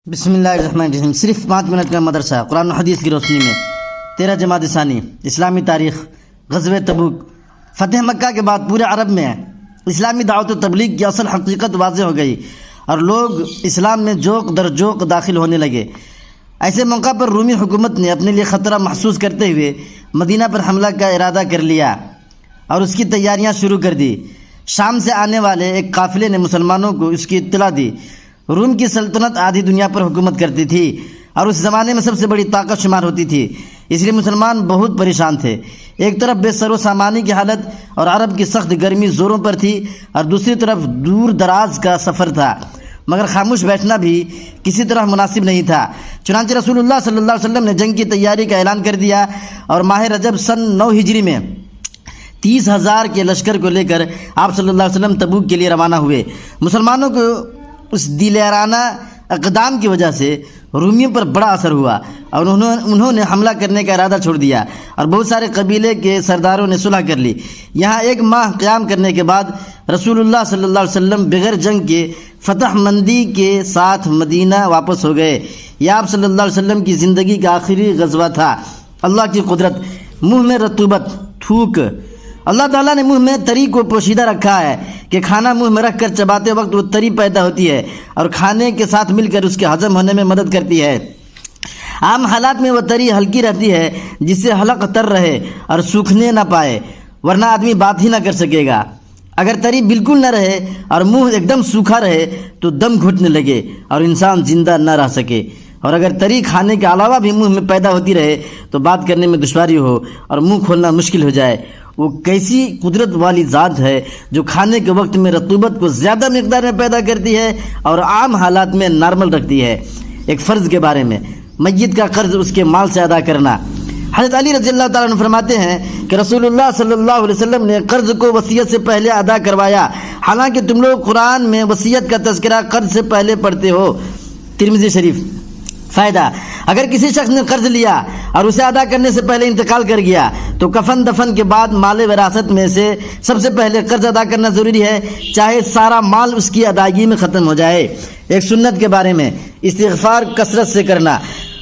بسم اللہ الرحمن الرحیم۔ صرف 5 منٹ کا مدرسہ قرآن و حدیث کی روشنی میں 13 جمادی ثانی اسلامی تاریخ، غزوہ تبوک۔ فتح مکہ کے بعد پورے عرب میں اسلامی دعوت و تبلیغ کی اصل حقیقت واضح ہو گئی اور لوگ اسلام میں جوق در جوق داخل ہونے لگے۔ ایسے موقع پر رومی حکومت نے اپنے لیے خطرہ محسوس کرتے ہوئے مدینہ پر حملہ کا ارادہ کر لیا اور اس کی تیاریاں شروع کر دی۔ شام سے آنے والے ایک قافلے نے مسلمانوں کو اس کی اطلاع دی۔ روم کی سلطنت آدھی دنیا پر حکومت کرتی تھی اور اس زمانے میں سب سے بڑی طاقت شمار ہوتی تھی، اس لیے مسلمان بہت پریشان تھے۔ ایک طرف بے سر و سامانی کی حالت اور عرب کی سخت گرمی زوروں پر تھی اور دوسری طرف دور دراز کا سفر تھا، مگر خاموش بیٹھنا بھی کسی طرح مناسب نہیں تھا۔ چنانچہ رسول اللہ صلی اللہ علیہ وسلم نے جنگ کی تیاری کا اعلان کر دیا اور ماہ رجب سن 9 ہجری میں 30,000 کے لشکر کو لے کر آپ صلی اللہ علیہ وسلم تبوک کے لیے روانہ ہوئے۔ مسلمانوں کو اس دلیرانہ اقدام کی وجہ سے رومیوں پر بڑا اثر ہوا اور انہوں نے حملہ کرنے کا ارادہ چھوڑ دیا اور بہت سارے قبیلے کے سرداروں نے صلح کر لی۔ یہاں 1 ماہ قیام کرنے کے بعد رسول اللہ صلی اللہ علیہ وسلم بغیر جنگ کے فتح مندی کے ساتھ مدینہ واپس ہو گئے۔ یہ آپ صلی اللہ علیہ وسلم کی زندگی کا آخری غزوہ تھا۔ اللہ کی قدرت، منہ میں رطوبت، تھوک۔ اللہ تعالیٰ نے منہ میں تری کو پوشیدہ رکھا ہے کہ کھانا منہ میں رکھ کر چباتے وقت وہ تری پیدا ہوتی ہے اور کھانے کے ساتھ مل کر اس کے ہضم ہونے میں مدد کرتی ہے۔ عام حالات میں وہ تری ہلکی رہتی ہے جس سے حلق تر رہے اور سوکھنے نہ پائے، ورنہ آدمی بات ہی نہ کر سکے گا۔ اگر تری بالکل نہ رہے اور منہ ایک دم سوکھا رہے تو دم گھٹنے لگے اور انسان زندہ نہ رہ سکے، اور اگر تری کھانے کے علاوہ بھی منہ میں پیدا ہوتی رہے تو بات کرنے میں دشواری ہو اور منہ کھولنا مشکل ہو جائے۔ وہ کیسی قدرت والی ذات ہے جو کھانے کے وقت میں رطوبت کو زیادہ مقدار میں پیدا کرتی ہے اور عام حالات میں نارمل رکھتی ہے۔ ایک فرض کے بارے میں، میت کا قرض اس کے مال سے ادا کرنا۔ حضرت علی رضی اللہ تعالیٰ عنہ فرماتے ہیں کہ رسول اللہ صلی اللہ علیہ وسلم نے قرض کو وصیت سے پہلے ادا کروایا، حالانکہ تم لوگ قرآن میں وصیت کا تذکرہ قرض سے پہلے پڑھتے ہو۔ ترمذی شریف۔ فائدہ: اگر کسی شخص نے قرض لیا اور اسے ادا کرنے سے پہلے انتقال کر گیا تو کفن دفن کے بعد مال وراثت میں سے سب سے پہلے قرض ادا کرنا ضروری ہے، چاہے سارا مال اس کی ادائیگی میں ختم ہو جائے۔ ایک سنت کے بارے میں، استغفار کثرت سے کرنا۔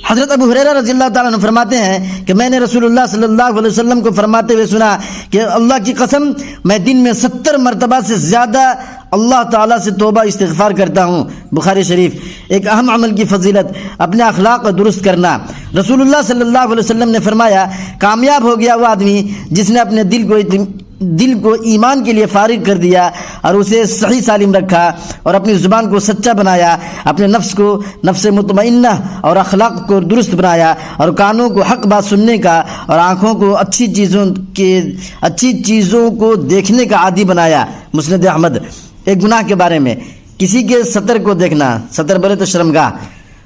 حضرت ابو ہریرہ رضی اللہ تعالیٰ عنہ فرماتے ہیں کہ میں نے رسول اللہ صلی اللہ علیہ وسلم کو فرماتے ہوئے سنا کہ اللہ کی قسم میں دن میں 70 مرتبہ سے زیادہ اللہ تعالیٰ سے توبہ استغفار کرتا ہوں۔ بخاری شریف۔ ایک اہم عمل کی فضیلت، اپنے اخلاق کو درست کرنا۔ رسول اللہ صلی اللہ علیہ وسلم نے فرمایا، کامیاب ہو گیا وہ آدمی جس نے اپنے دل کو ایمان کے لیے فارغ کر دیا اور اسے صحیح سالم رکھا اور اپنی زبان کو سچا بنایا، اپنے نفس کو نفس مطمئنہ اور اخلاق کو درست بنایا اور کانوں کو حق بات سننے کا اور آنکھوں کو اچھی چیزوں کو دیکھنے کا عادی بنایا۔ مسند احمد۔ ایک گناہ کے بارے میں، کسی کے سطر کو دیکھنا، سطر بولے تو شرمگاہ۔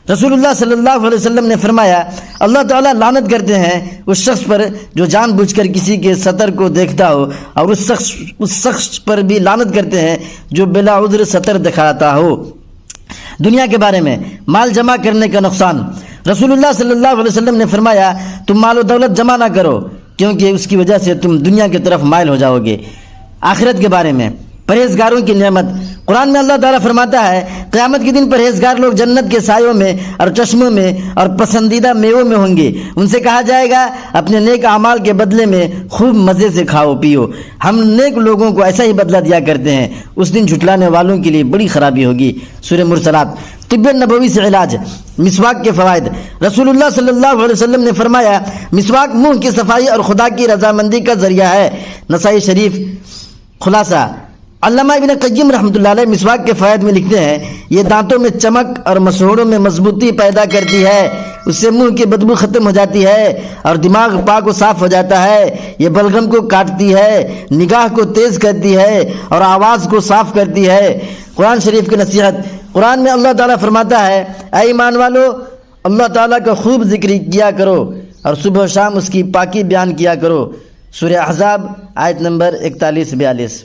رسول اللہ صلی اللہ علیہ وسلم نے فرمایا، اللہ تعالیٰ لعنت کرتے ہیں اس شخص پر جو جان بوجھ کر کسی کے سطر کو دیکھتا ہو، اور اس شخص پر بھی لعنت کرتے ہیں جو بلا عذر سطر دکھاتا ہو۔ دنیا کے بارے میں، مال جمع کرنے کا نقصان۔ رسول اللہ صلی اللہ علیہ وسلم نے فرمایا، تم مال و دولت جمع نہ کرو کیونکہ اس کی وجہ سے تم دنیا کی طرف مائل ہو جاؤ گے۔ آخرت کے بارے میں، پرہیزگاروں کی نعمت۔ قرآن میں اللہ تعالیٰ فرماتا ہے، قیامت کے دن پرہیزگار لوگ جنت کے سایوں میں اور چشموں میں اور پسندیدہ میووں میں ہوں گے۔ ان سے کہا جائے گا، اپنے نیک اعمال کے بدلے میں خوب مزے سے کھاؤ پیو، ہم نیک لوگوں کو ایسا ہی بدلہ دیا کرتے ہیں۔ اس دن جھٹلانے والوں کے لیے بڑی خرابی ہوگی۔ سورہ مرسلات۔ طب نبوی سے علاج۔ مسواک کے فوائد۔ رسول اللہ صلی اللہ علیہ وسلم نے فرمایا، مسواک منہ کی صفائی اور خدا کی رضامندی کا ذریعہ ہے۔ نسائی شریف۔ خلاصہ: علامہ ابن قیم رحمۃ اللہ علیہ مسواک کے فوائد میں لکھتے ہیں، یہ دانتوں میں چمک اور مسوڑوں میں مضبوطی پیدا کرتی ہے، اس سے منہ کی بدبو ختم ہو جاتی ہے اور دماغ پاک و صاف ہو جاتا ہے۔ یہ بلغم کو کاٹتی ہے، نگاہ کو تیز کرتی ہے اور آواز کو صاف کرتی ہے۔ قرآن شریف کی نصیحت۔ قرآن میں اللہ تعالیٰ فرماتا ہے، اے ایمان والو، اللہ تعالیٰ کا خوب ذکر کیا کرو اور صبح و شام اس کی پاکی بیان کیا کرو۔ سورہ احزاب آیت نمبر 41-42۔